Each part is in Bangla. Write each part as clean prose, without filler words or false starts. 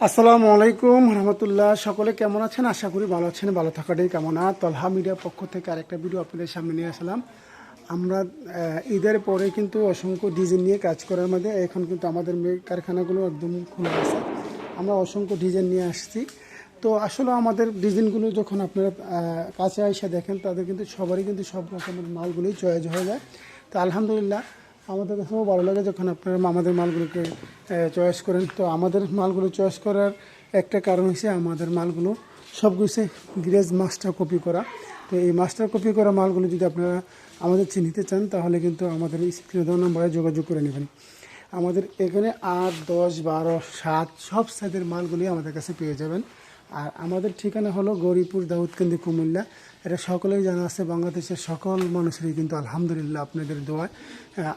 আসসালামু আলাইকুম রহমতুল্লাহ। সকলে কেমন আছেন? আশা করি ভালো আছেন। ভালো থাকাটাই কামনা। তলহা মিডিয়ার পক্ষ থেকে আরেকটা ভিডিও আপনাদের সামনে নিয়ে আসলাম। আমরা ঈদের পরে কিন্তু অসংখ্য ডিজাইন নিয়ে কাজ করার মধ্যে এখন কিন্তু আমাদের কারখানাগুলো একদম খোলা আছে। আমরা অসংখ্য ডিজাইন নিয়ে আসছি। তো আসলে আমাদের ডিজাইনগুলো যখন আপনারা কাছে এসে দেখেন, তাদের কিন্তু সবারই কিন্তু সব রকমের মালগুলোই চয়েস হয়ে যায়। তো আলহামদুলিল্লাহ, আমাদের কাছেও ভালো লাগে যখন আপনারা আমাদের মালগুলোকে চয়েস করেন। তো আমাদের মালগুলো চয়েস করার একটা কারণ হচ্ছে আমাদের মালগুলো সবকিছু গ্রেজ মাস্টার কপি করা। তো এই মাস্টার কপি করা মালগুলো যদি আপনারা আমাদের চিনতে চান, তাহলে কিন্তু আমাদের স্ক্রিনে দেওয়া নম্বরে যোগাযোগ করে নেবেন। আমাদের এখানে 8, 10, 12, 7 সব সাইজের মালগুলি আমাদের কাছে পেয়ে যাবেন। আর আমাদের ঠিকানা হলো গৌরীপুর, দাউদকান্দি, কুমিল্লা। এটা সকলেই জানা আছে। বাংলাদেশের সকল মানুষেরই কিন্তু আলহামদুলিল্লাহ আপনাদের দোয়ায়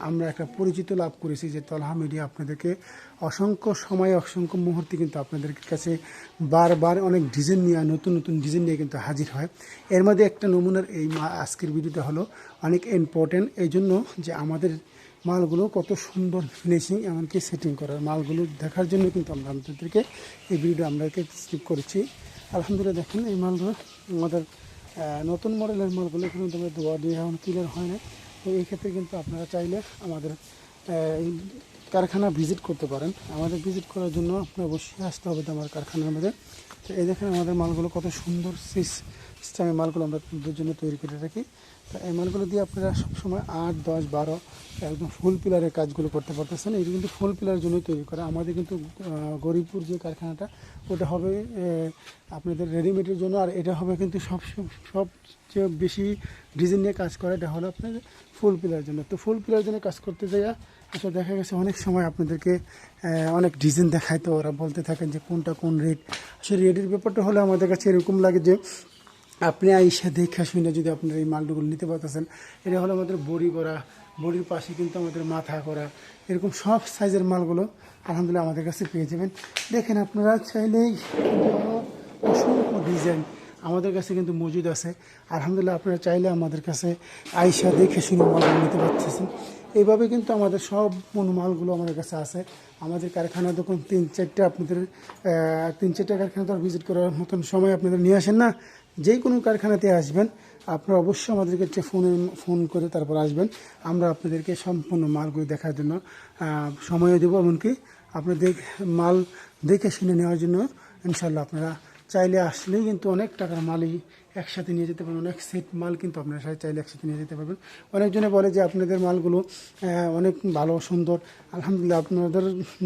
আমরা একটা পরিচিত লাভ করেছি যে তলহা মিডিয়া আপনাদেরকে অসংখ্য সময়, অসংখ্য মুহূর্তে কিন্তু আপনাদের কাছে বারবার অনেক ডিজাইন নিয়ে, নতুন নতুন ডিজাইন নিয়ে কিন্তু হাজির হয়। এর মধ্যে একটা নমুনার এই আজকের ভিডিওটা হলো অনেক ইম্পর্টেন্ট, এই জন্য যে আমাদের মালগুলো কত সুন্দর ফিনিশিং, এমনকি সেটিং করার মালগুলো দেখার জন্য কিন্তু আমরা আপনাদেরকে এই ভিডিওটা আমরাকে স্কিপ করেছি। আলহামদুলিল্লাহ, দেখেন এই মালগুলো আমাদের নতুন মডেলের মালগুলো কিন্তু আমরা দোয়া দিয়ে এখন ক্লিয়ার হয় না। তো এই ক্ষেত্রে কিন্তু আপনারা চাইলে আমাদের এই কারখানা ভিজিট করতে পারেন। আমাদের ভিজিট করার জন্য আপনার অবশ্যই আসতে হবে আমার কারখানার মধ্যে। তো এই দেখেন আমাদের মালগুলো কত সুন্দর সিস্টেমের মালগুলো আমরা আপনাদের জন্য তৈরি করে রাখি। তো এই মালগুলো দিয়ে আপনারা সবসময় 8, 10, 12 একদম ফুল পিলারের কাজগুলো করতে পারতেছেন। এটা কিন্তু ফুল পিলারের জন্যই তৈরি করা। আমাদের কিন্তু গরিবপুর যে কারখানাটা, ওটা হবে আপনাদের রেডিমেডের জন্য। আর এটা হবে কিন্তু সবচেয়ে বেশি ডিজাইন নিয়ে কাজ করে, এটা হলো আপনাদের ফুল পিলারের জন্য। তো ফুল পিলারের জন্য কাজ করতে যাইয়া আসলে দেখা গেছে অনেক সময় আপনাদেরকে অনেক ডিজাইন দেখায়। তো ওরা বলতে থাকেন যে কোনটা কোন রেট। আসলে রেটের ব্যাপারটা হলে আমাদের কাছে এরকম লাগে যে আপনি আইসা দেখা শুনে যদি আপনারা এই মালগুলো নিতে পারতেছেন। এটা হলো আমাদের বড়ি করা, বড়ির পাশে কিন্তু আমাদের মাথা করা, এরকম সব সাইজের মালগুলো আলহামদুলিল্লাহ আমাদের কাছে পেয়ে যাবেন। দেখেন আপনারা চাইলেই অসংখ্য ডিজাইন আমাদের কাছে কিন্তু মজুদ আছে। আলহামদুলিল্লাহ, আপনারা চাইলে আমাদের কাছে আইসা দেখে শুনে মালগুলো নিতে পারতেছেন। এইভাবে কিন্তু আমাদের সব মালগুলো আমাদের কাছে আছে। আমাদের কারখানা যখন 3-4টা আপনাদের 3-4টা কারখানা তো আর ভিজিট করার মতন সময় আপনাদের নিয়ে আসেন না। যে কোনো কারখানাতে আসবেন, আপনারা অবশ্যই আমাদেরকে ফোন করে তারপর আসবেন। আমরা আপনাদেরকে সম্পূর্ণ মালগুলো দেখার জন্য সময় দেবো, এমনকি আপনাদের মাল দেখে শুনে নেওয়ার জন্য ইনশাল্লাহ আপনারা চাইলে আসলেই কিন্তু অনেক টাকার মালই একসাথে নিয়ে যেতে পারবেন। অনেক সেট মাল কিন্তু আপনারা চাইলে একসাথে নিয়ে যেতে পারবেন। অনেকজনে বলে যে আপনাদের মালগুলো অনেক ভালো, সুন্দর। আলহামদুলিল্লাহ, আপনাদের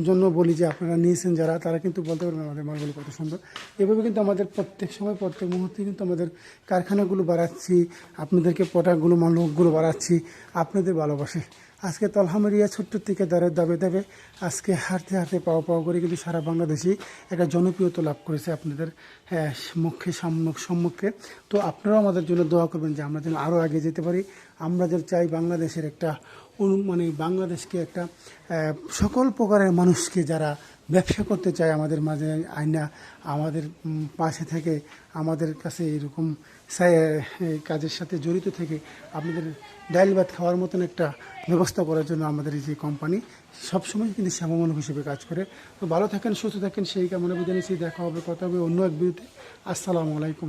জন্য বলি যে আপনারা নিয়েছেন যারা, তারা কিন্তু বলতে পারবেন আমাদের মালগুলো কত সুন্দর। এভাবে কিন্তু আমাদের প্রত্যেক সময়, প্রত্যেক মুহূর্তে কিন্তু আমাদের কারখানাগুলো বাড়াচ্ছি, আপনাদেরকে প্রোডাক্টগুলো, মালগুলো বাড়াচ্ছি আপনাদের ভালোবাসে। আজকে তলহা মিডিয়া ছোট্ট থেকে দাবে দাবে আজকে হারতে হারতে পাওয়া করে কিন্তু সারা বাংলাদেশেই একটা জনপ্রিয়তা লাভ করেছে আপনাদের সম্মুখে। তো আপনারাও আমাদের জন্য দোয়া করবেন যে আমরা যেন আরও আগে যেতে পারি। আমরা যেন চাই বাংলাদেশের একটা বাংলাদেশকে একটা সকল প্রকারের মানুষকে যারা ব্যবসা করতে চায় আমাদের মাঝে আইনা, আমাদের পাশে থেকে আমাদের কাছে এরকম কাজের সাথে জড়িত থেকে আপনাদের ডাইল ভাত খাওয়ার মতন একটা ব্যবস্থা করার জন্য আমাদের এই যে কোম্পানি সবসময় কিন্তু সেবামূলক হিসেবে কাজ করে। তো ভালো থাকেন, সুস্থ থাকেন, সেই কামনা বুঝে নিচ্ছি। দেখা হবে, কথা হবে অন্য এক ভিডিওতে। আসসালামু আলাইকুম।